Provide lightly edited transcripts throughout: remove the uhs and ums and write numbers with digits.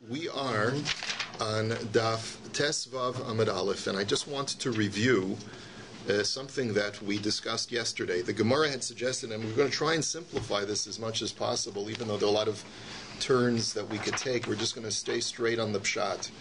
We are on DAF Tesvav Amud Aleph, and I just wanted to review something that we discussed yesterday. The Gemara had suggested, and we're going to try and simplify this as much as possible, even though there are a lot of turns that we could take. We're just going to stay straight on the pshat.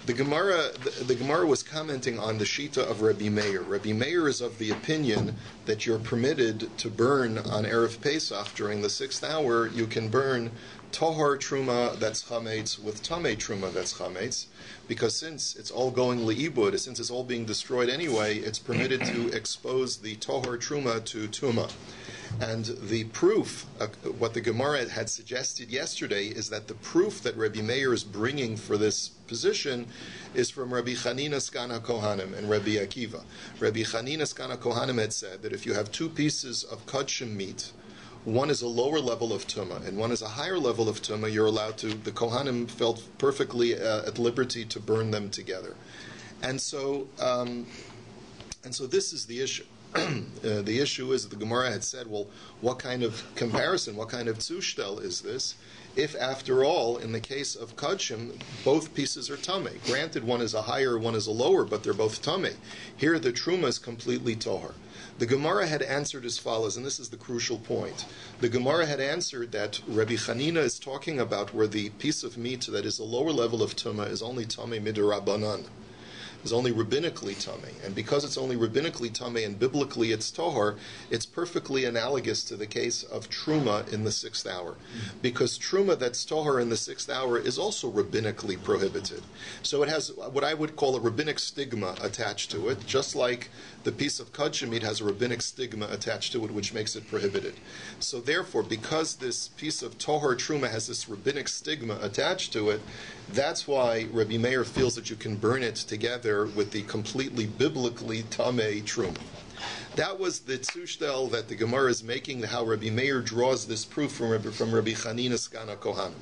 The Gemara was commenting on the Shita of Rabbi Meir. Rabbi Meir is of the opinion that you're permitted to burn on Erev Pesach during the 6th hour. You can burn Tahar Truma that's Chametz with Tamei Truma that's Chametz, because since it's all going Le'ibud, since it's all being destroyed anyway, it's permitted to expose the Tahar Truma to Tuma. And the proof, what the Gemara had suggested yesterday, is that the proof that Rabbi Meir is bringing for this position is from Rabbi Chanina Skana Kohanim and Rabbi Akiva. Rabbi Chanina Skana Kohanim had said that if you have two pieces of kachim meat, one is a lower level of tumah and one is a higher level of tumah, you're allowed to, the Kohanim felt perfectly at liberty to burn them together. And so this is the issue. The issue is that the Gemara had said, well, what kind of comparison, what kind of tzushtel is this? If, after all, in the case of kachim, both pieces are tamei. Granted, one is a higher, one is a lower, but they're both tamei. Here, the truma is completely tohar. The Gemara had answered as follows, and this is the crucial point. The Gemara had answered that Rabbi Chanina is talking about where the piece of meat that is a lower level of tumah is only tamei midirabanan. Is only rabbinically tamei, and because it's only rabbinically tamei and biblically it's tohar, it's perfectly analogous to the case of truma in the 6th hour, because truma that's tohar in the 6th hour is also rabbinically prohibited. So it has what I would call a rabbinic stigma attached to it, just like the piece of kachim meat has a rabbinic stigma attached to it, which makes it prohibited. So therefore, because this piece of tohar truma has this rabbinic stigma attached to it, that's why Rabbi Meir feels that you can burn it together with the completely biblically tamei truma. That was the tzushtel that the Gemara is making, how Rabbi Meir draws this proof from Rabbi Chanina Skana Kohanim.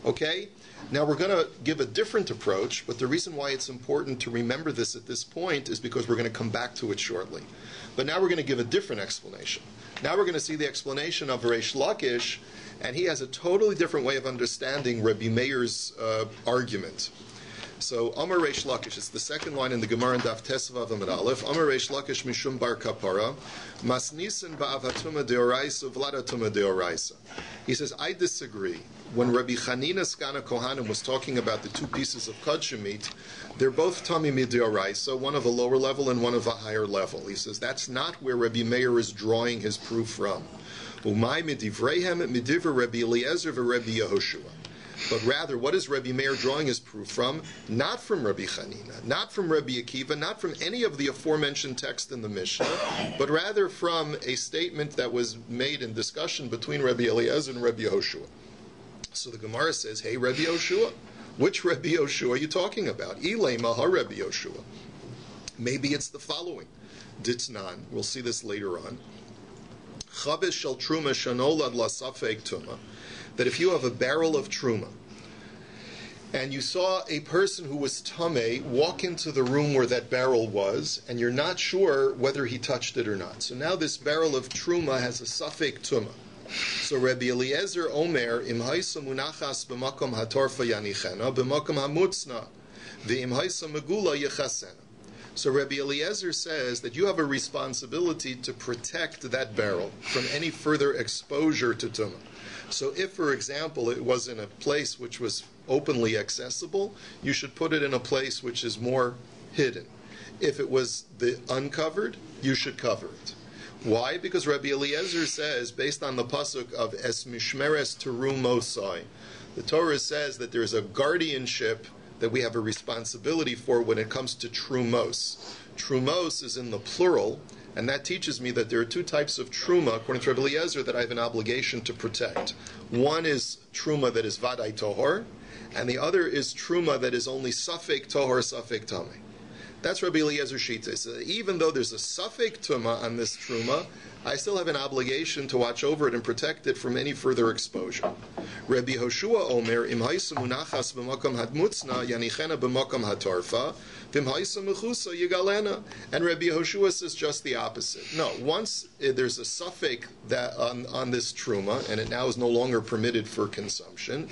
Okay? Now we're going to give a different approach, but the reason why it's important to remember this at this point is because we're going to come back to it shortly. But now we're going to give a different explanation. Now we're going to see the explanation of Reish Lakish, and he has a totally different way of understanding Rabbi Meir's argument. So, Amar Reish Lakish, it's the second line in the Gemara in Daf Tesvav Amud Aleph. Amar Reish Lakish mishum bar kapara, masnisen ba'avatuma deoraisa vladatuma deoraisa. He says, I disagree. When Rabbi Chanina Skana Kohanim was talking about the two pieces of kachim meat, they're both tami mideoraisa, one of a lower level and one of a higher level. He says that's not where Rabbi Meir is drawing his proof from. Umay midivreihem midivr Rabbi Eliezer v'Rabbi Yehoshua. But rather, what is Rabbi Meir drawing his proof from? Not from Rabbi Chanina, not from Rabbi Akiva, not from any of the aforementioned texts in the Mishnah, but rather from a statement that was made in discussion between Rabbi Eliezer and Rabbi Yehoshua. So the Gemara says, hey, Rabbi Yehoshua, which Rabbi Yehoshua are you talking about? Ilay Maha Rabbi Yehoshua. Maybe it's the following. Ditznan, we'll see this later on. Chabesh shel truma shanolad la safek tuma. That if you have a barrel of truma, and you saw a person who was tamei walk into the room where that barrel was, and you're not sure whether he touched it or not. So now this barrel of truma has a safek tuma. So Rabbi Eliezer Omer, im haisa munachas b'makom hatorfa yanichena, b'makom hamutzna, v'im haisa megula yechasena. So Rabbi Eliezer says that you have a responsibility to protect that barrel from any further exposure to tumah. So if, for example, it was in a place which was openly accessible, you should put it in a place which is more hidden. If it was the uncovered, you should cover it. Why? Because Rabbi Eliezer says, based on the pasuk of Es Mishmeres Teru Mosai, the Torah says that there's a guardianship that we have a responsibility for when it comes to trumos. Trumos is in the plural, and that teaches me that there are two types of truma, according to Rabbi Eliezer, that I have an obligation to protect. One is truma that is vadai tohor, and the other is truma that is only safek tohor, safek tamei. That's Rabbi Eliezer's shita. So even though there's a safek tuma on this truma, I still have an obligation to watch over it and protect it from any further exposure. Rabbi Hoshua Omer, im haisa munachas b'makam hadmutzna yanichena b'makam hatarfa, v'im haisa mechusa yigalena. And Rabbi Hoshua says just the opposite. No, once there's a suffix that on this truma, and it now is no longer permitted for consumption,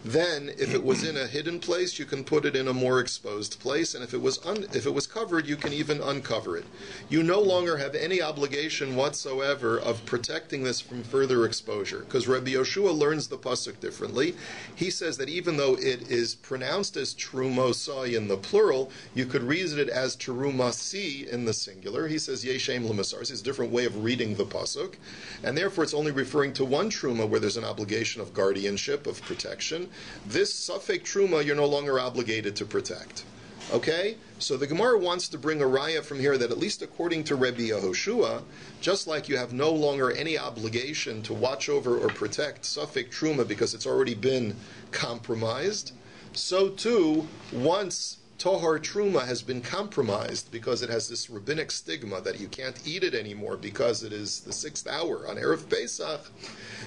Then, if it was in a hidden place, you can put it in a more exposed place, and if it was covered, you can even uncover it. You no longer have any obligation whatsoever of protecting this from further exposure, because Rabbi Yoshua learns the pasuk differently. He says that even though it is pronounced as trumosai in the plural, you could read it as terumasi in the singular. He says yeshem l'masar. It's a different way of reading the pasuk, and therefore it's only referring to one truma where there's an obligation of guardianship, of protection. This suffix truma you're no longer obligated to protect. Okay? So the Gemara wants to bring a raya from here that at least according to Rabbi Yehoshua, just like you have no longer any obligation to watch over or protect suffix truma because it's already been compromised, so too, once Tohar Truma has been compromised because it has this rabbinic stigma that you can't eat it anymore because it is the 6th hour on Erev Pesach,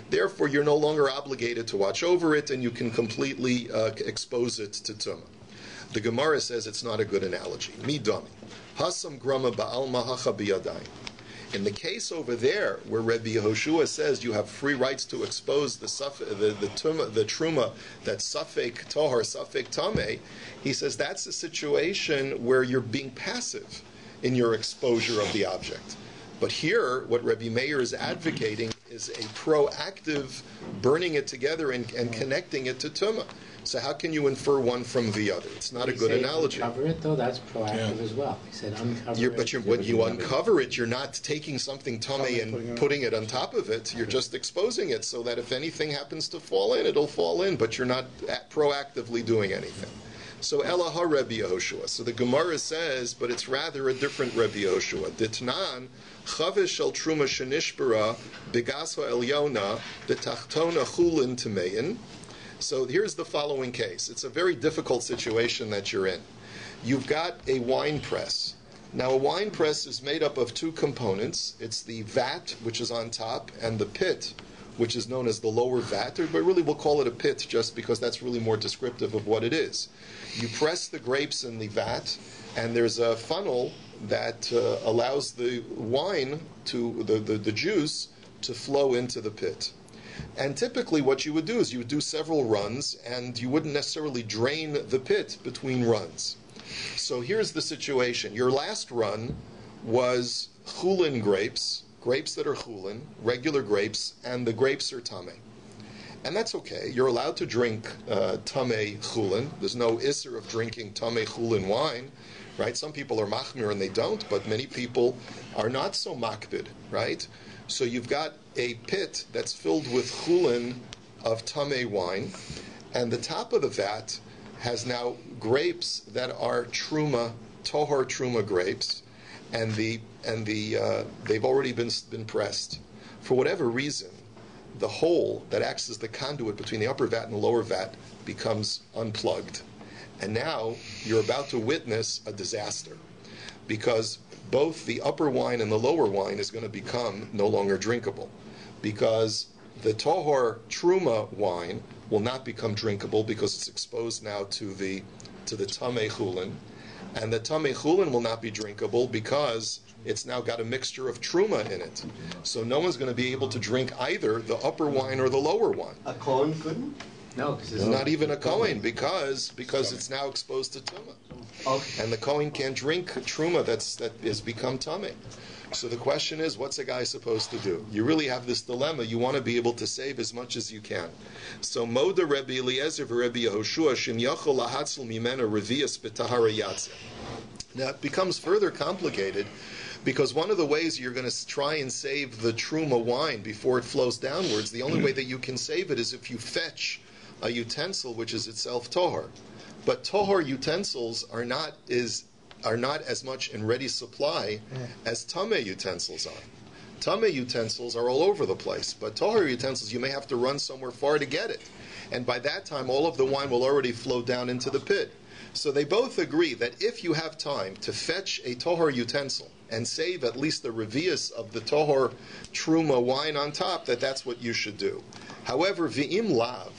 therefore you're no longer obligated to watch over it and you can completely expose it to Tumah. The Gemara says it's not a good analogy. Midami. Hasam grama ba'alma hacha biyadai. In the case over there, where Rabbi Yehoshua says you have free rights to expose the truma that's safek tohar, safek tameh, he says that's a situation where you're being passive in your exposure of the object. But here, what Rabbi Meir is advocating is a proactive burning it together and connecting it to tumah. So how can you infer one from the other? It's not a good analogy. Uncover it, though, that's proactive as well. He said uncover it. But when you uncover it, you're not taking something tummy and putting it on top of it. You're just exposing it so that if anything happens to fall in, it'll fall in, but you're not proactively doing anything. So Elaha Rabbi Yehoshua. So the Gemara says, but it's rather a different Rabbi Yehoshua. Ditnan, Chavish shel Truma Shenishbara, Bigaso Elyona, B'tachtona Chulin Tamein. So here's the following case. It's a very difficult situation that you're in. You've got a wine press. Now a wine press is made up of two components. It's the vat, which is on top, and the pit, which is known as the lower vat. But really we'll call it a pit just because that's really more descriptive of what it is. You press the grapes in the vat, and there's a funnel that allows the wine, the juice, to flow into the pit. And typically what you would do is you would do several runs, and you wouldn't necessarily drain the pit between runs. So here's the situation. Your last run was chulin grapes that are chulin, regular grapes, and the grapes are tameh. And that's okay. You're allowed to drink tameh chulin. There's no isser of drinking tameh chulin wine, right? Some people are machmir and they don't, but many people are not so makbid, right? So you've got a pit that's filled with chulin of tameh wine, and the top of the vat has now grapes that are truma, tohar truma grapes, and they've already been pressed. For whatever reason, the hole that acts as the conduit between the upper vat and the lower vat becomes unplugged. And now you're about to witness a disaster, because both the upper wine and the lower wine is going to become no longer drinkable, because the tohar truma wine will not become drinkable because it's exposed now to the tameh chulin, and the tameh chulin will not be drinkable because it's now got a mixture of truma in it. So no one's going to be able to drink either the upper wine or the lower wine. A kohen couldn't? No, because it's not even a kohen, because it's now exposed to tumah. Okay. And the kohen can't drink truma that has become tameh. So the question is, what's a guy supposed to do? You really have this dilemma. You want to be able to save as much as you can. So Moda Rabbi Eliezer v'Rebbi Yehoshua shim yachol lahatzl mimena revius b'tahara yatzeh. Now it becomes further complicated, because one of the ways you're going to try and save the truma wine before it flows downwards, the only way that you can save it is if you fetch a utensil which is itself tohar. But tohar utensils are not as much in ready supply as tameh utensils are. Tameh utensils are all over the place, but tohar utensils you may have to run somewhere far to get it. And by that time all of the wine will already flow down into the pit. So they both agree that if you have time to fetch a tohar utensil and save at least the revius of the tohar truma wine on top, that's what you should do. However, v'im lav,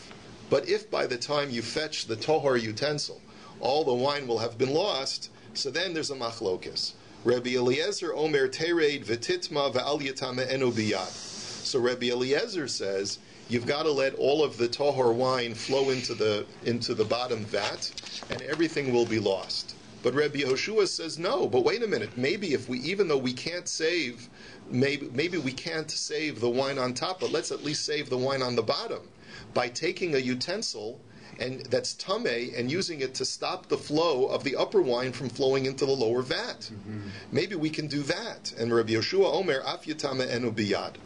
but if by the time you fetch the tohar utensil, all the wine will have been lost, so then there's a machlokes. Rabbi Eliezer omer tereid v'titma v'al yatama enu biyad. So Rabbi Eliezer says, you've got to let all of the tahor wine flow into the bottom vat, and everything will be lost. But Rabbi Yehoshua says no. But wait a minute. Maybe if even though we can't save, maybe we can't save the wine on top, but let's at least save the wine on the bottom by taking a utensil and that's tameh and using it to stop the flow of the upper wine from flowing into the lower vat. Mm-hmm. Maybe we can do that. And Rabbi Yehoshua Omer af yitame enu biyad.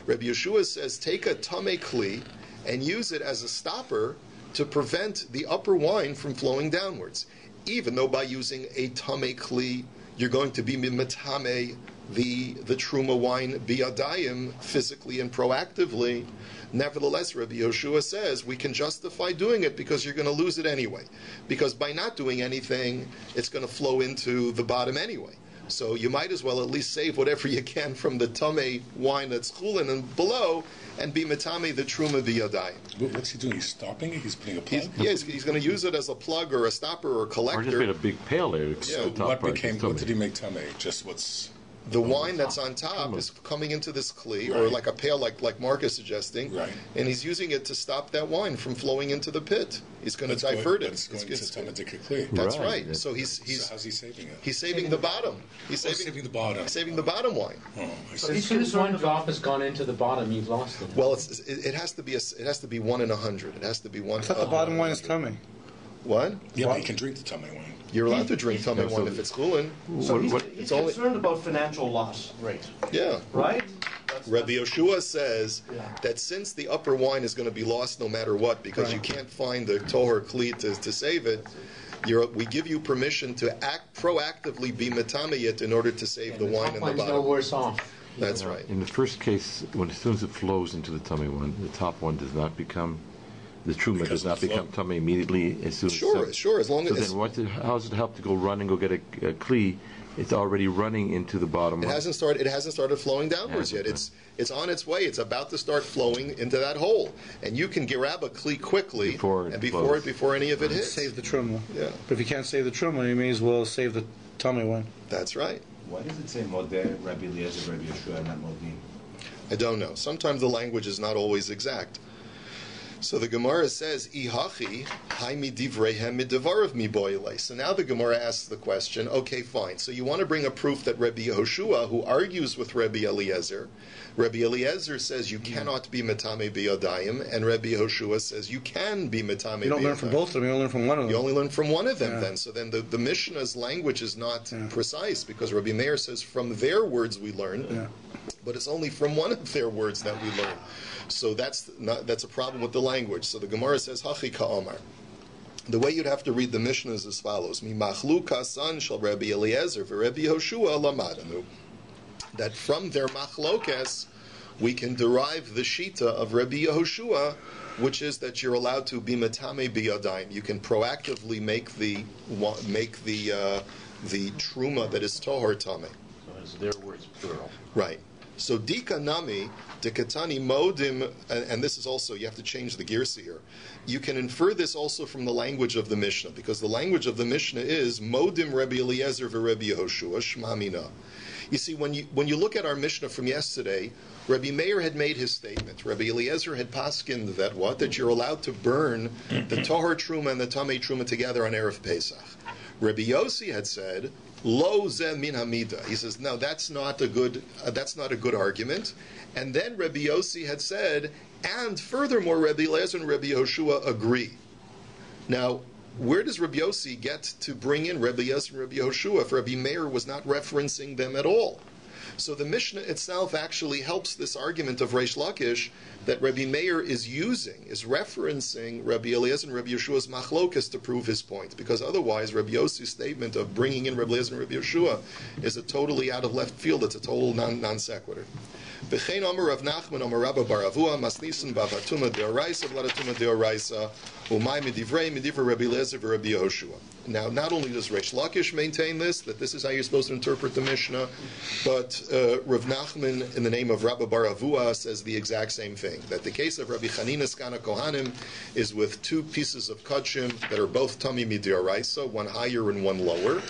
Rabbi Yehoshua says take a tameh kli and use it as a stopper to prevent the upper wine from flowing downwards. Even though by using a tameh kli you're going to be mimatame the truma wine biyadayim physically and proactively. Nevertheless, Rabbi Yehoshua says we can justify doing it because you're going to lose it anyway. Because by not doing anything, it's going to flow into the bottom anyway. So you might as well at least save whatever you can from the tameh wine that's chulin and below, and be matame the truma biyadayim. What's he doing? He's stopping it? He's putting a plug? He's going to use it as a plug or a stopper or a collector. Or just made a big pail there. So what did he make tameh? Just what's... The wine that's on top is coming into this kli, or like a pail, like Mark is suggesting, and he's using it to stop that wine from flowing into the pit. He's going to divert it. It's going to kli. That's right. So how's he saving it? He's saving the bottom. He's saving the bottom. He's saving the bottom wine. So as soon as one drop has gone into the bottom, you've lost it. Well, it has to be 1 in 100. It has to be one. I thought the bottom wine is tummy. What? Yeah, but you can drink the tameh wine. You're allowed to drink tameh wine if it's chulin. So he's concerned about financial loss. Right. Yeah. Right? Rabbi Yehoshua says that since the upper wine is going to be lost no matter what, because you can't find the tohar kli to save it, we give you permission to proactively be metameyit in order to save the wine in the bottom. No worse off. That's right. In the first case, as soon as it flows into the tummy one, the top one does not become... The truma does not become tummy immediately as soon as... Sure, as long as... So then how does it help to go run and go get a kli? It's already running into the bottom. It hasn't started flowing downwards yet. It's on its way. It's about to start flowing into that hole. And you can grab a kli quickly before any of it hits. Save the truma. Yeah. But if you can't save the truma, you may as well save the tummy one. That's right. Why does it say Modeh, Rabbi Eliezer, Rabbi Yehoshua, not Modin? I don't know. Sometimes the language is not always exact. So the Gemara says, "Ihachi haimi divreihem midavarav mi boilei." So now the Gemara asks the question, okay, fine. So you want to bring a proof that Rabbi Yehoshua, who argues with Rabbi Eliezer says you cannot be metame biyadayim, and Rabbi Yehoshua says you can be metame biyadayim. You don't learn from both of them, you only learn from one of them. You only learn from one of them then. So then the Mishnah's language is not precise, because Rabbi Meir says from their words we learn, but it's only from one of their words that we learn. So that's a problem with the language. So the Gemara says, Hachi ka'omar. The way you'd have to read the Mishnah is as follows. Mi machlu kasan shal Rabbi Eliezer v'Rabbi Yehoshua lamadanu. That from their machlokes, we can derive the shita of Rabbi Yehoshua, which is that you're allowed to be matame biyadayim. You can proactively make the truma that is tohar tameh. So it's their words plural. Right. So dika nami dekatani modim, and this is also, you have to change the girsa here. You can infer this also from the language of the Mishnah, because the language of the Mishnah is modim Rabbi Eliezer v'Rabbi Yehoshua shmamina. You see, when you look at our Mishnah from yesterday, Rabbi Meir had made his statement. Rabbi Eliezer had paskined that you're allowed to burn the Tahor Truma and the Tamei Truma together on Erev Pesach. Rabbi Yossi had said, Lo ze min hamida. He says, no, that's not a good argument. And then Rabbi Yossi had said, and furthermore, Rabbi Eliezer and Rabbi Yehoshua agree. Now, where does Rabbi Yossi get to bring in Rabbi Eliezer and Rabbi Yehoshua if Rabbi Meir was not referencing them at all? So the Mishnah itself actually helps this argument of Reish Lakish that Rabbi Meir is referencing Rabbi Eliezer and Rabbi Yeshua's machlokas to prove his point, because otherwise Rabbi Yossi's statement of bringing in Rabbi Eliezer and Rabbi Yeshua is a totally out of left field. It's a total non sequitur. V'chein Amar Rav Nachman Amar Rabba Bar Avua Masnisin Bavatuma Deoraisa Vladatuma Deoraisa Umay Midivrei Rabbi Eliezer v'Rabbi Yehoshua. Now, not only does Reish Lakish maintain that this is how you're supposed to interpret the Mishnah, but Rav Nachman, in the name of Rabba Bar Avua, says the exact same thing. That the case of Rabbi Chanina Skana Kohanim is with two pieces of kachim that are both Tami Midiaraisa, one higher and one lower,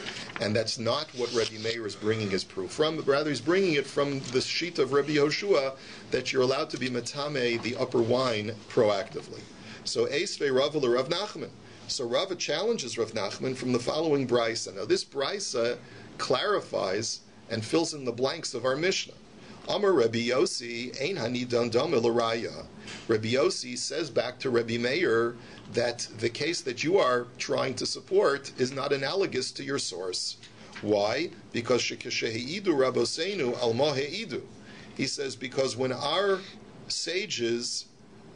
And that's not what Rabbi Meir is bringing his proof from, but rather he's bringing it from the sheet of Rabbi Yoshua that you're allowed to be matame the upper wine proactively. So Eisvei Rava Rav Nachman. So Rava challenges Rav Nachman from the following brisa. Now this brisa clarifies and fills in the blanks of our Mishnah. Amar Rabbi Yossi ein hanidan dama l'raya. Rabbi Yossi says back to Rabbi Meir that the case that you are trying to support is not analogous to your source. Why? Because shekesheheidu raboseinu al ma heidu. He says because when our sages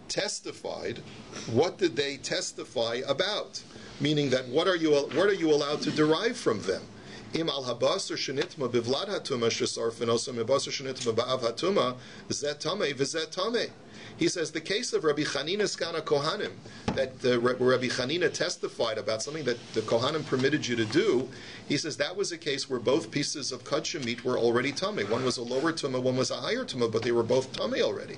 testified, what did they testify about? Meaning that what are you allowed to derive from them? Im al habasar shenitma bivlad hatuma shesarfen also mebasar shenitma ba'av hatuma zet tamei v'zet tamei. He says the case of Rabbi Chanina Skana Kohanim, that Rabbi Chanina testified about something that the Kohanim permitted you to do. He says that was a case where both pieces of kudshim meat were already tummy. One was a lower tumah, one was a higher tumah, but they were both tummy already.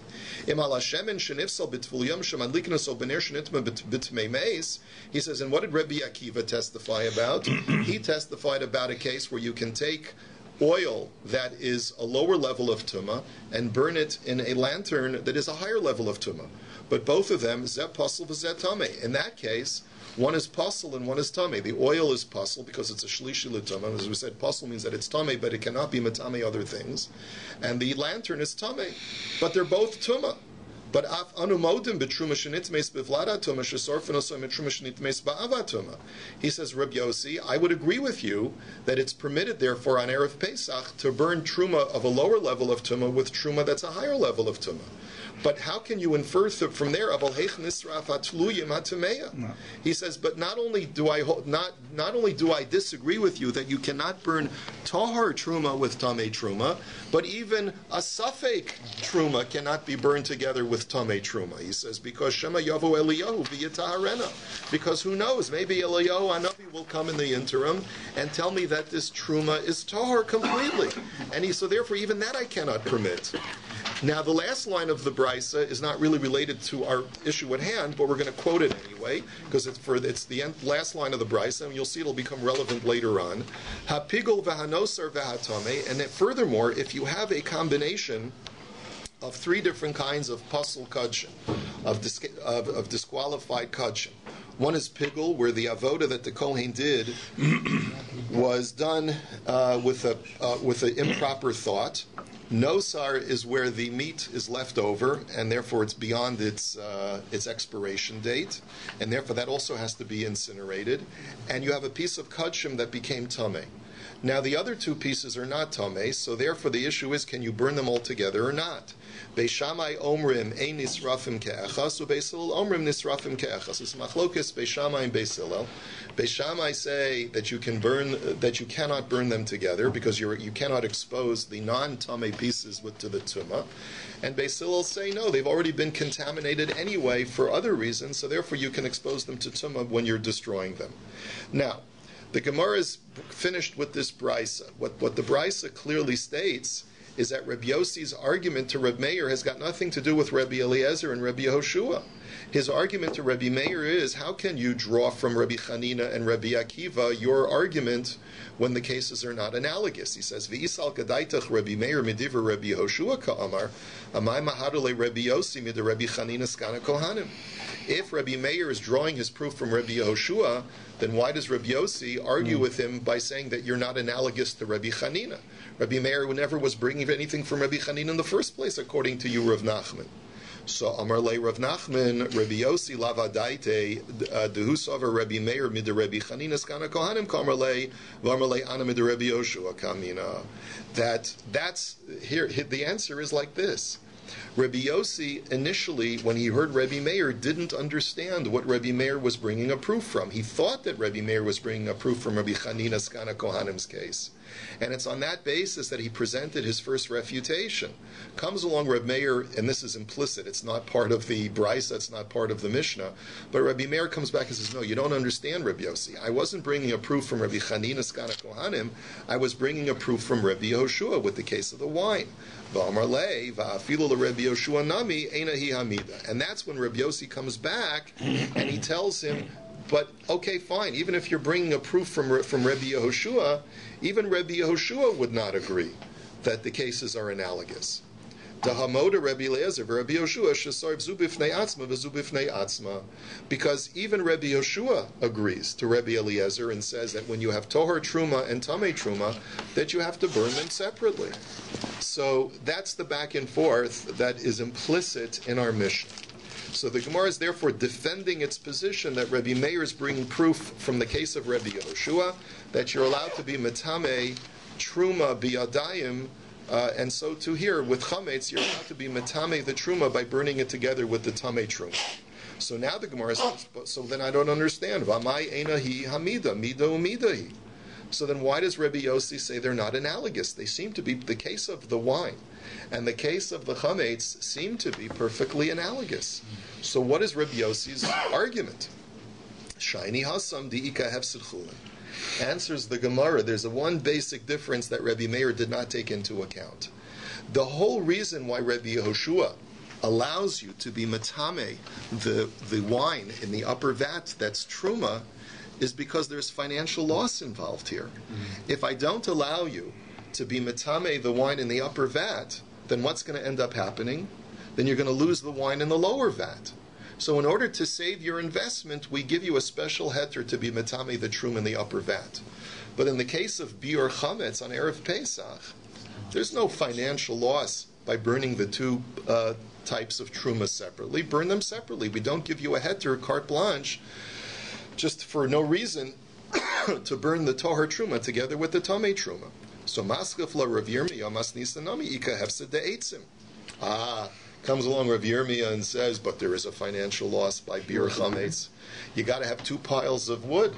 He says, and what did Rabbi Akiva testify about? He testified about a case where you can take oil that is a lower level of tumah and burn it in a lantern that is a higher level of tumah. But both of them, zeh pasel v'zeh tameh. In that case, one is pasel and one is tameh. The oil is pasel because it's a shlishi l'tumah. As we said, pasel means that it's tameh, but it cannot be matame other things. And the lantern is tameh, but they're both tumah. But af anumodim betruma shenitmes bevlada tuma shesorfen also betruma shenitmes ba'avatuma. He says, Rabbi Yossi, I would agree with you that it's permitted, therefore, on Erev Pesach to burn truma of a lower level of tuma with truma that's a higher level of tuma. But how can you infer from there? He says, but not only do I disagree with you that you cannot burn tahar truma with tamei truma, but even a safek truma cannot be burned together with tamei truma. He says because Shema Yavo Eliyahu v'yitaharena. Because who knows? Maybe Eliyahu Hanavi will come in the interim and tell me that this truma is tahar completely. And so therefore even that I cannot permit. Now, the last line of the brisa is not really related to our issue at hand, but we're going to quote it anyway, because it's the last line of the brisa, and you'll see it'll become relevant later on. Hapigul v'hanosar v'hatame, and furthermore, if you have a combination of three different kinds of pasul kudshim, of disqualified kudshim. One is pigul, where the avoda that the Kohen did was done with an improper thought. Nosar is where the meat is left over, and therefore it's beyond its expiration date, and therefore that also has to be incinerated. And you have a piece of kudshim that became tameh. Now the other two pieces are not tameh, so therefore the issue is, can you burn them all together or not? Beishamai omrim ein nisrafim ke'echas, u'Beis Hillel omrim nisrafim ke'echas. It's machlokes Beishamai and Beis Hillel. Beishamai say that you cannot burn them together because you cannot expose the non-tameh pieces to the tumah. And Beis Hillel say no, they've already been contaminated anyway for other reasons, so therefore you can expose them to tumah when you're destroying them. Now, the Gemara is finished with this brisa. What the brisa clearly states is that Rabbi Yossi's argument to Rabbi Meir has got nothing to do with Rabbi Eliezer and Rabbi Yehoshua. His argument to Rabbi Meir is, how can you draw from Rabbi Chanina and Rabbi Akiva your argument when the cases are not analogous? He says, V'isal kadaitach Rabbi Meir midiver Rabbi Yehoshua ka'amar, amay mahadule Rabbi Yossi mid Rabbi Chanina skana kohanim. If Rabbi Meir is drawing his proof from Rabbi Yehoshua, then why does Rabbi Yossi argue with him by saying that you're not analogous to Rabbi Chanina? Rabbi Meir never was bringing anything from Rabbi Chanina in the first place, according to you, Rav Nachman. So Amar Le Rav Nachman, Rabbi Yossi lavadaite dehusaver Rabbi Meir mid Rabbi Chanina skana kohanim kamar le v'amar le ana mid Rabbi Yehoshua kamina. That's here. The answer is like this. Rabbi Yossi initially, when he heard Rabbi Meir, didn't understand what Rabbi Meir was bringing a proof from. He thought that Rabbi Meir was bringing a proof from Rabbi Chanina Skana Kohanim's case. And it's on that basis that he presented his first refutation. Comes along Rabbi Meir, and this is implicit, it's not part of the Brisa, it's not part of the Mishnah, but Rabbi Meir comes back and says, no, you don't understand, Rabbi Yossi. I wasn't bringing a proof from Rabbi Chanina Skana Kohanim, I was bringing a proof from Rabbi Yehoshua with the case of the wine. And that's when Rabbi Yossi comes back and he tells him, But okay, fine. Even if you're bringing a proof from Rabbi Yehoshua, even Rabbi Yehoshua would not agree that the cases are analogous. Dahamoda Rabbi Eliezer, Rabbi Yehoshua shesarv zubifnei atzma v'zubifnei atzma, because even Rabbi Yehoshua agrees to Rabbi Eliezer and says that when you have tohar truma and tamei truma, that you have to burn them separately. So that's the back and forth that is implicit in our Mishnah. So the Gemara is therefore defending its position that Rabbi Meir is bringing proof from the case of Rabbi Yehoshua that you're allowed to be metamei truma biyadayim. And so too here, with chametz, you're allowed to be metame the truma by burning it together with the tamei truma. So now the Gemara says, so then I don't understand. V'amai einahi hamida, mida umidahi. So then why does Rabbi Yossi say they're not analogous? They seem to be, the case of the wine and the case of the chametz seem to be perfectly analogous. So what is Rabbi Yossi's argument? Shaini hasam di'ika hefsid chulin. Answers the Gemara, there's a one basic difference that Rabbi Meir did not take into account. The whole reason why Rabbi Yehoshua allows you to be matame the wine in the upper vat that's truma is because there's financial loss involved here. If I don't allow you to be matame the wine in the upper vat, then what's going to end up happening? Then you're going to lose the wine in the lower vat. So in order to save your investment, we give you a special heter to be metame the trum in the upper vat. But in the case of biur chametz on Erev Pesach, there's no financial loss by burning the two types of truma separately. Burn them separately. We don't give you a heter, carte blanche, just for no reason to burn the tohar truma together with the tamei truma. So maskef la Rav Yirmiyah masnisanami ika hefsed de'etzim. Comes along Rav Yirmiyah and says, but there is a financial loss by biur chametz. You got to have 2 piles of wood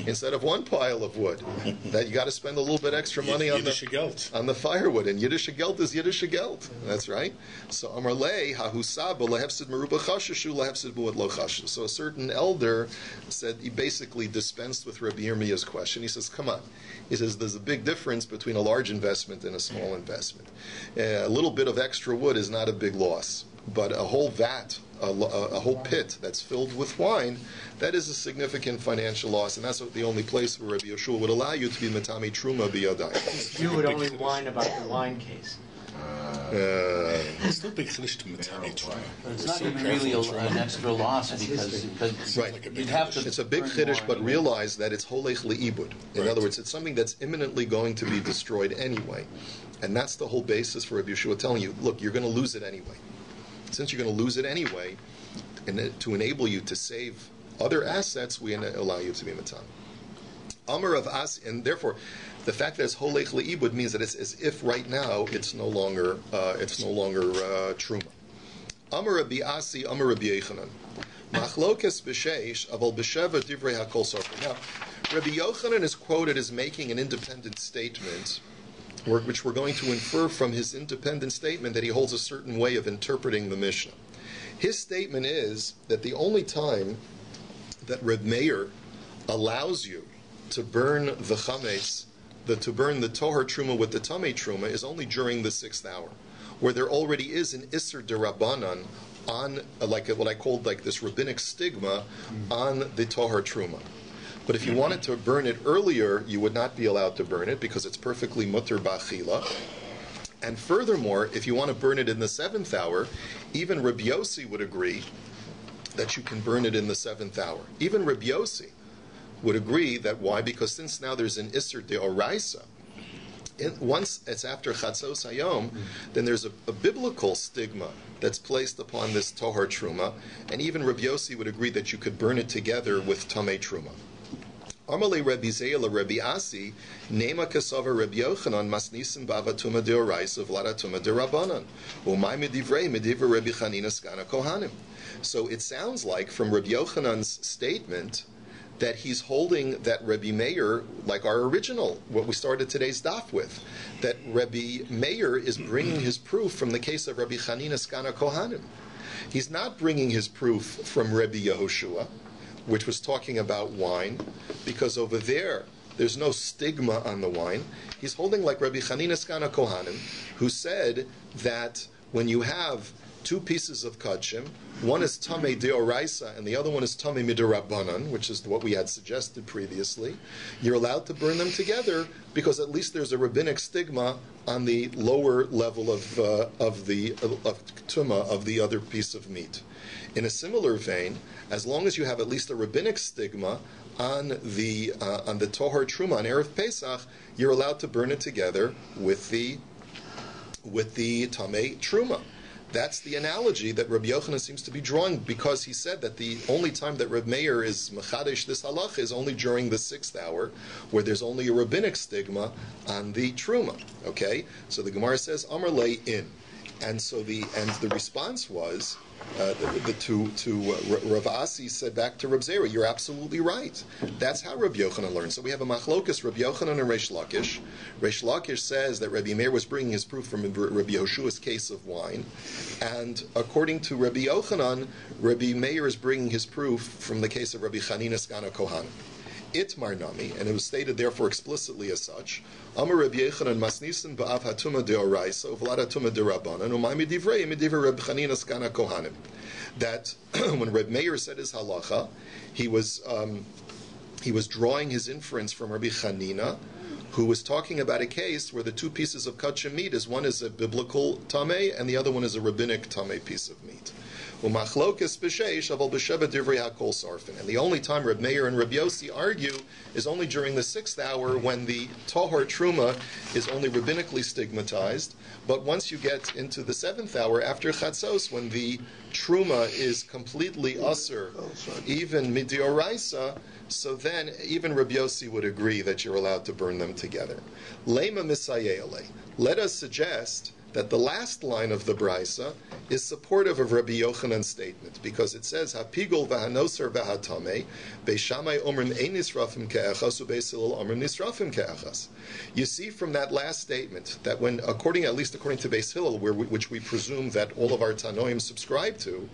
instead of 1 pile of wood. That you got to spend a little bit extra money on the firewood. And Yiddish geld is Yiddish geld. That's right. So Amar lei hahusaba lehefsid meruba chashashu lehefsid muad lo chashash. So a certain elder said he basically dispensed with Rabbi Yirmiyah's question. He says, come on. He says there's a big difference between a large investment and a small investment. A little bit of extra wood is not a big loss, but a whole vat, a whole pit that's filled with wine, that is a significant financial loss, and that's the only place where Rabbi Yehoshua would allow you to be metami truma biyadai. You would only whine about the wine case. It's still big chiddush to metame truma. It's not even really an extra loss because right. You'd have to. It's a big chiddush, but realize that it's holech li'ibud. In other words, it's something that's imminently going to be destroyed anyway, and that's the whole basis for Rabbi Yehoshua telling you, look, you're going to lose it anyway. Since you're going to lose it anyway, and to enable you to save other assets, we allow you to be matam. Amar of As, and therefore, the fact that it's holech leibud means that it's as if right now it's no longer truma. Amar Rabbi Asi, Amar Rabbi Yechanan. Machlokes b'sheish aval b'sheva divrei hakol sofer. Now, Rabbi Yochanan is quoted as making an independent statement, which we're going to infer from his independent statement that he holds a certain way of interpreting the Mishnah. His statement is that the only time that Reb Meir allows you to burn the chametz, to burn the tohar truma with the tamei truma, is only during the 6th hour, where there already is an isser derabanan on, like what I called like this rabbinic stigma on the tohar truma. But if you wanted to burn it earlier, you would not be allowed to burn it because it's perfectly mutter ba'achila. And furthermore, if you want to burn it in the 7th hour, even Rabbi Yossi would agree that you can burn it in the 7th hour. Even Rabbi Yossi would agree that why? Because since now there's an Isser de'oraisa, once it's after Chatzos Hayom, then there's a biblical stigma that's placed upon this Tohar Truma, and even Rabbi Yossi would agree that you could burn it together with Tamei Truma. Amalei Rabbi Zeila Rabbi Asi, Nema Kasava Rabbi Yochanan, Masnisim Bava Tuma de'oraisa, Vlada Tuma de'rabanan, Umay Medivrei Medivra Rabbi Chanina Skana Kohanim. So it sounds like from Rabbi Yochanan's statement that he's holding that Rabbi Meir, like our original, what we started today's DAF with, that Rabbi Meir is bringing his proof from the case of Rabbi Chanina Skana Kohanim. He's not bringing his proof from Rabbi Yehoshua, which was talking about wine, because over there's no stigma on the wine. He's holding like Rabbi Chanina Skana Kohanim, who said that when you have two pieces of kachim. One is tamei deoraisa, and the other one is tamei midirabanan, which is what we had suggested previously. You're allowed to burn them together because at least there's a rabbinic stigma on the lower level of tuma of the other piece of meat. In a similar vein, as long as you have at least a rabbinic stigma on the tohar truma on erev Pesach, you're allowed to burn it together with the tamei truma. That's the analogy that Rabbi Yochanan seems to be drawing, because he said that the only time that Reb Meir is mechadesh this halacha is only during the 6th hour, where there's only a rabbinic stigma on the truma. Okay, so the Gemara says Amar lei in, and the response was. Rav Asi said back to Reb Zera, you're absolutely right. That's how Rabbi Yochanan learned. So we have a machlokas, Rabbi Yochanan and Reish Lakish. Reish Lakish says that Rabbi Meir was bringing his proof from Rabbi Yoshua's case of wine, and according to Rabbi Yochanan, Rabbi Meir is bringing his proof from the case of Rabbi Chanina Skana Kohanim. Itmar nami, and it was stated therefore explicitly as such. Amar Rabbi Yochanan masnisin ba'av hatuma deoraisa uvlad hatuma derabanan umay midivrei midivrei Rabbi Chanina Skana Kohanim. That when Reb Meir said his halacha, he was drawing his inference from Rabbi Chanina, who was talking about a case where the two pieces of kachim meat is one is a biblical tamei and the other one is a rabbinic tamei piece of meat. And the only time Reb Meir and Reb Yossi argue is only during the 6th hour, when the tahor truma is only rabbinically stigmatized. But once you get into the 7th hour after chatzos, when the truma is completely usur, even midioraisa, so then even Reb Yossi would agree that you're allowed to burn them together. Lema misayele. Let us suggest that the last line of the Brisa is supportive of Rabbi Yochanan's statement, because it says, "Hapigol v'hanoser v'hatame, beishamai omrim ein nisrafim ke'echas, ubeis Hillel omrim nisrafim ke'echas." You see from that last statement that when, at least according to Beis Hillel, which we presume that all of our Tanoim subscribe to,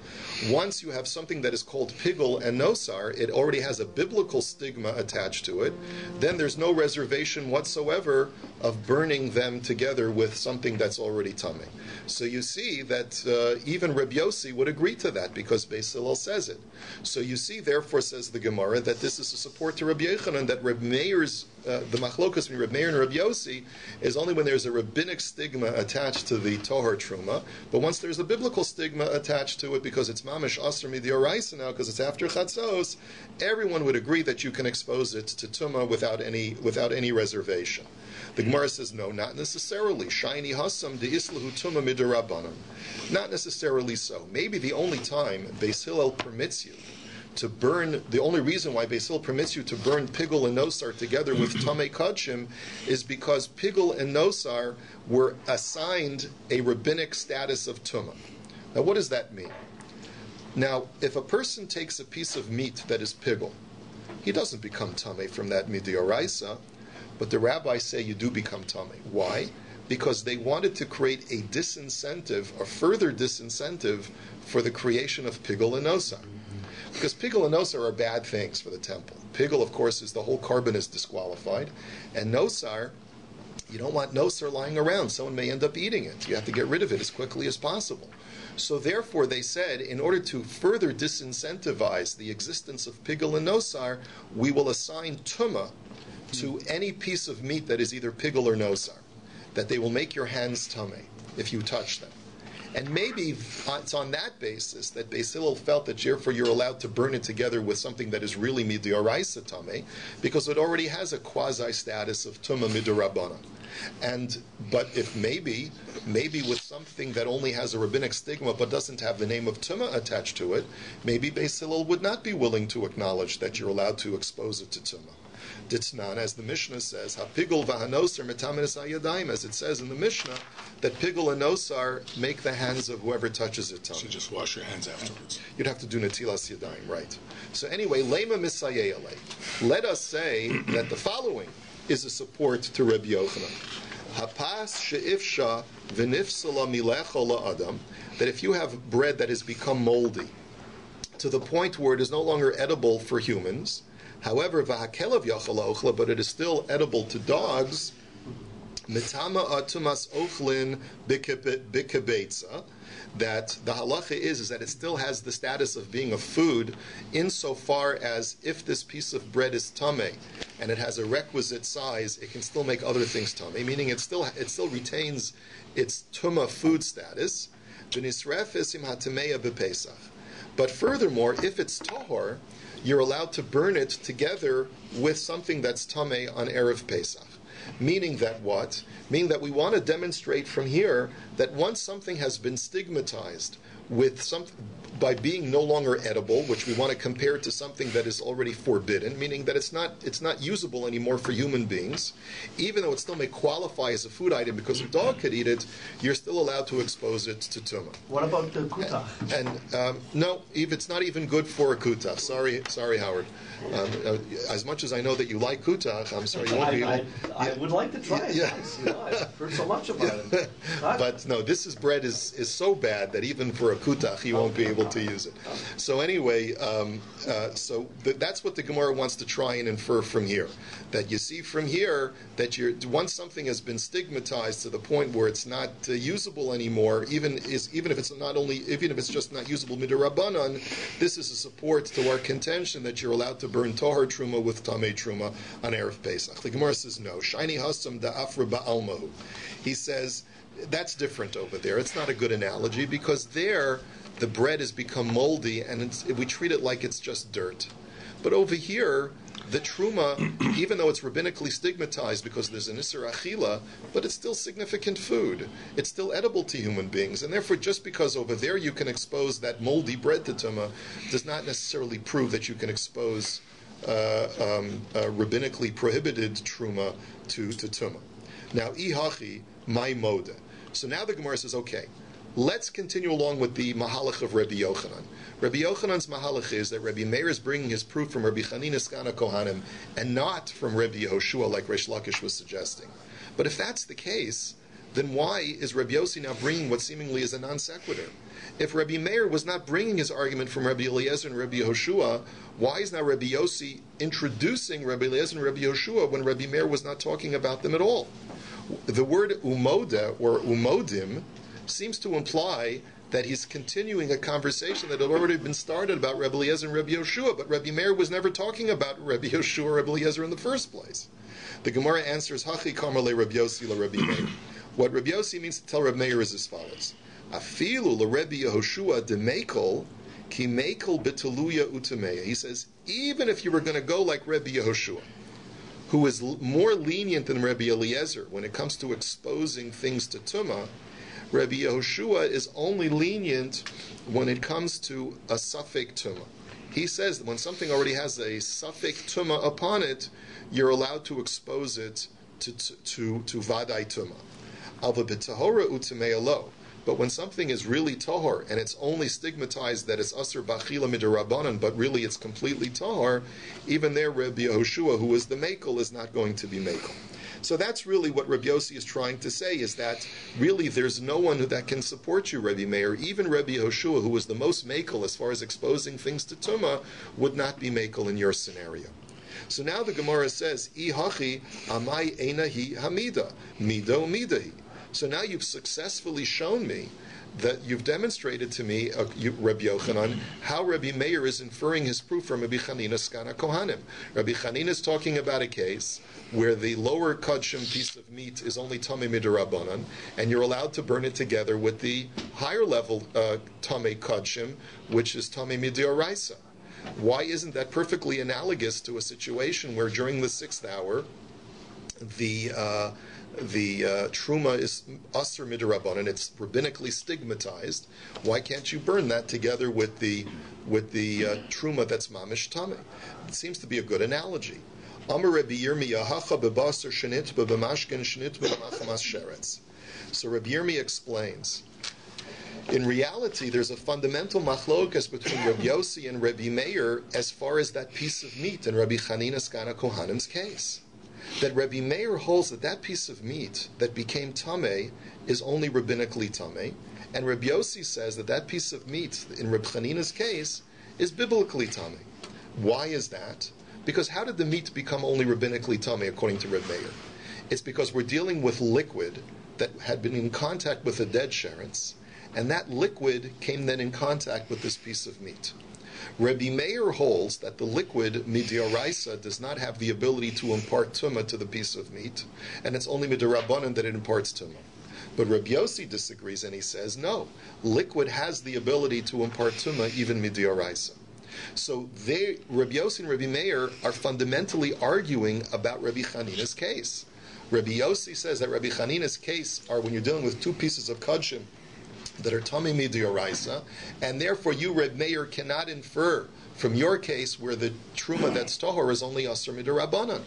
once you have something that is called pigul and nosar, it already has a biblical stigma attached to it. Then there's no reservation whatsoever of burning them together with something that's already tamei. So you see that even Reb Yossi would agree to that, because Beis Hillel says it. So you see, therefore, says the Gemara, that this is a support to Rabbi Yochanan, that Reb Meir's the machlokas between Reb Meir and Reb Yossi is only when there's a rabbinic stigma attached to the tohar truma. But once there's a biblical stigma attached to it, because it's mamish aser midioraisa now, because it's after chatzos, everyone would agree that you can expose it to tuma without any reservation. The Gemara says, no, not necessarily. Shiny hasam de islahu tuma midirabanan. Not necessarily so. Maybe the only time Beis Hillel permits you to burn, the only reason why Beis Hillel permits you to burn pigul and nosar together with tamei kachim is because pigul and nosar were assigned a rabbinic status of tuma. Now, what does that mean? Now, if a person takes a piece of meat that is pigul, he doesn't become tamei from that midioraisa, but the rabbis say you do become tamei. Why? Because they wanted to create a disincentive, a further disincentive, for the creation of pigul and nosar. Because pigul and nosar are bad things for the temple. Pigul, of course, is the whole carbon is disqualified, and nosar, you don't want nosar lying around. Someone may end up eating it. You have to get rid of it as quickly as possible. So therefore, they said, in order to further disincentivize the existence of pigul and nosar, we will assign tuma to any piece of meat that is either pigul or nosar, that they will make your hands tamei if you touch them. And maybe it's on that basis that Beis Hillel felt that therefore you're allowed to burn it together with something that is really midioraisa tamei, because it already has a quasi status of tuma midirabanan. But if maybe with something that only has a rabbinic stigma but doesn't have the name of tuma attached to it, maybe Beis Hillel would not be willing to acknowledge that you're allowed to expose it to tuma. Ditnan, as the Mishnah says, "Hapigul v'hanosar metamenes hayadayim," as it says in the Mishnah, that pigul and nosar make the hands of whoever touches it tamei. So just wash your hands afterwards. You'd have to do netilas yadayim, right? So anyway, lema misayele. Let us say that the following is a support to Rabbi Yochanan. Hapas she'ifsha v'nifsala milecha la'adam, that if you have bread that has become moldy to the point where it is no longer edible for humans, however, v'hakelav yachal ochla, but it is still edible to dogs, Mitama atumas ochlin bikabetza, that the halacha is that it still has the status of being a food insofar as if this piece of bread is tameh and it has a requisite size, it can still make other things tameh, meaning it still retains its tuma food status. But furthermore, if it's tahor, you're allowed to burn it together with something that's tameh on Erev Pesach. Meaning that what? Meaning that we want to demonstrate from here that once something has been stigmatized with by being no longer edible, which we want to compare to something that is already forbidden, meaning that it's not usable anymore for human beings, even though it still may qualify as a food item because a dog could eat it, you're still allowed to expose it to tumah. What about the kutach? And no, it's not even good for a kutach. Sorry, Howard. As much as I know that you like kutach, I'm sorry you won't be able. I would like to try it. Yeah. Nice. I've heard so much about it. But no, this bread is so bad that even for a kutach you won't be able to use it. So anyway, that's what the Gemara wants to try and infer from here. That you see from here that once something has been stigmatized to the point where it's not usable anymore, even if it's just not usable midirabanan, this is a support to our contention that you're allowed to burn tahor truma with tamei truma on Erev Pesach. The Gemara says no. Shiny hasam da'afra ba'almahu. He says that's different over there. It's not a good analogy because there the bread has become moldy and we treat it like it's just dirt. But over here, the truma, even though it's rabbinically stigmatized because there's an isser achila, but it's still significant food. It's still edible to human beings. And therefore, just because over there you can expose that moldy bread to tumah, does not necessarily prove that you can expose rabbinically prohibited truma to tumah. Now, ihachi, my moda. So now the Gemara says, okay, let's continue along with the mahalach of Rabbi Yochanan. Rabbi Yochanan's mahalach is that Rabbi Meir is bringing his proof from Rabbi Chanina Skana Kohanim and not from Rabbi Yehoshua like Reish Lakish was suggesting. But if that's the case, then why is Rabbi Yossi now bringing what seemingly is a non sequitur? If Rabbi Meir was not bringing his argument from Rabbi Eliezer and Rabbi Yehoshua, why is now Rabbi Yossi introducing Rabbi Eliezer and Rabbi Yehoshua when Rabbi Meir was not talking about them at all? The word umoda or umodim seems to imply that he's continuing a conversation that had already been started about Rabbi Eliezer and Rabbi Yehoshua, but Rabbi Meir was never talking about Rabbi Yehoshua or Rabbi Eliezer in the first place. The Gemara answers, Hachi kamar le Rabbi Yossi le Rabbi Meir. What Rabbi Yossi means to tell Rabbi Meir is as follows. Afilu le Rabbi Yehoshua de mekel, ki mekel betaluya utameya. He says, even if you were going to go like Rabbi Yehoshua, who is more lenient than Rabbi Eliezer when it comes to exposing things to tumah, Rabbi Yehoshua is only lenient when it comes to a suffik tumah. He says that when something already has a suffik tumah upon it, you're allowed to expose it to vadai tumah. Alva b'tahora u'tamei lo. But when something is really tahor and it's only stigmatized that it's asur b'achila midirabanan, but really it's completely tahor, even there Rabbi Yehoshua, who is the mekel, is not going to be mekel. So that's really what Rabbi Yossi is trying to say, is that really there's no one that can support you, Rabbi Meir. Even Rabbi Yehoshua, who was the most mekel as far as exposing things to tumah, would not be mekel in your scenario. So now the Gemara says, I hachi amai einahi hamida, mido midahi. So now you've successfully shown me that you've demonstrated to me, Rabbi Yochanan, how Rabbi Meir is inferring his proof from Rabbi Chanina Skana Kohanim. Rabbi Chanina is talking about a case where the lower kudshim piece of meat is only tamei midirabanan, and you're allowed to burn it together with the higher level tamei kudshim, which is tamei midioraisa. Why isn't that perfectly analogous to a situation where during the 6th hour, the truma is asur midirabanan, it's rabbinically stigmatized? Why can't you burn that together with the truma that's mamish tamei? It seems to be a good analogy. Amar Rabbi Yirmiyah hacha bebasar shenit bebamashkin shenit bebamachamas sheretz. So Rabbi Yirmiyah explains, in reality, there's a fundamental machlokas between Rabbi Yossi and Rabbi Meir as far as that piece of meat in Rabbi Chanina Skana Kohanim's case. That Rabbi Meir holds that piece of meat that became tamei is only rabbinically tamei, and Rabbi Yossi says that piece of meat in Rabbi Chanina's case is biblically tamei. Why is that? Because how did the meat become only rabbinically tamei according to Rabbi Meir? It's because we're dealing with liquid that had been in contact with a dead sheretz, and that liquid came then in contact with this piece of meat. Rabbi Meir holds that the liquid midioraisa does not have the ability to impart tumah to the piece of meat, and it's only midirabanan that it imparts tumah. But Rabbi Yossi disagrees, and he says, no, liquid has the ability to impart tumah even midioraisa. So Rabbi Yossi and Rabbi Meir are fundamentally arguing about Rabbi Chanina's case. Rabbi Yossi says that Rabbi Chanina's case are when you're dealing with two pieces of kodshim that are tamei midioraisa, and therefore you, Rabbi Meir, cannot infer from your case where the truma that's tahor is only asur midirabanan.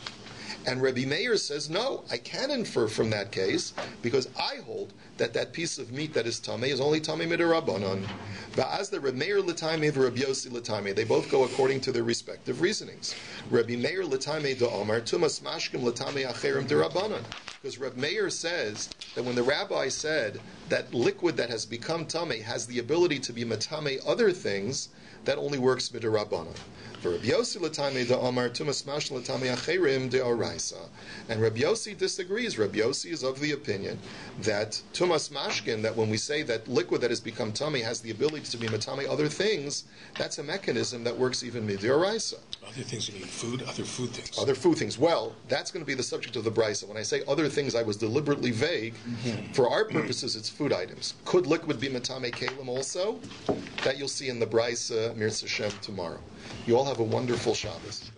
And Rabbi Meir says, no, I can infer from that case because I hold that that piece of meat that is tamei is only tamei midirabanan. Va'az the Rabbi Meir l'tamei v'Rabbi Yossi l'tamei. They both go according to their respective reasonings. Rabbi Meir l'tamei da'omar tumas mashkim l'tamei acherim derabanan. Because Rabbi Meir says that when the rabbi said that liquid that has become tamei has the ability to be matamei other things, that only works midirabanan. For Rabbi Yossi l'tamei da'omar tumas mashkim l'tamei acherim de'oraisa. And Rabbi Yossi disagrees. Rabbi Yossi is of the opinion that tumas mashkin, that when we say that liquid that has become tamei has the ability to be matamei other things, that's a mechanism that works even midioraisa. Other things, you mean food? Other food things? Other food things. Well, that's going to be the subject of the brisa. When I say other things, I was deliberately vague. For our purposes, it's food items. Could liquid be matamei kalim also? That you'll see in the brisa, Mir Hashem, tomorrow. You all have a wonderful Shabbos.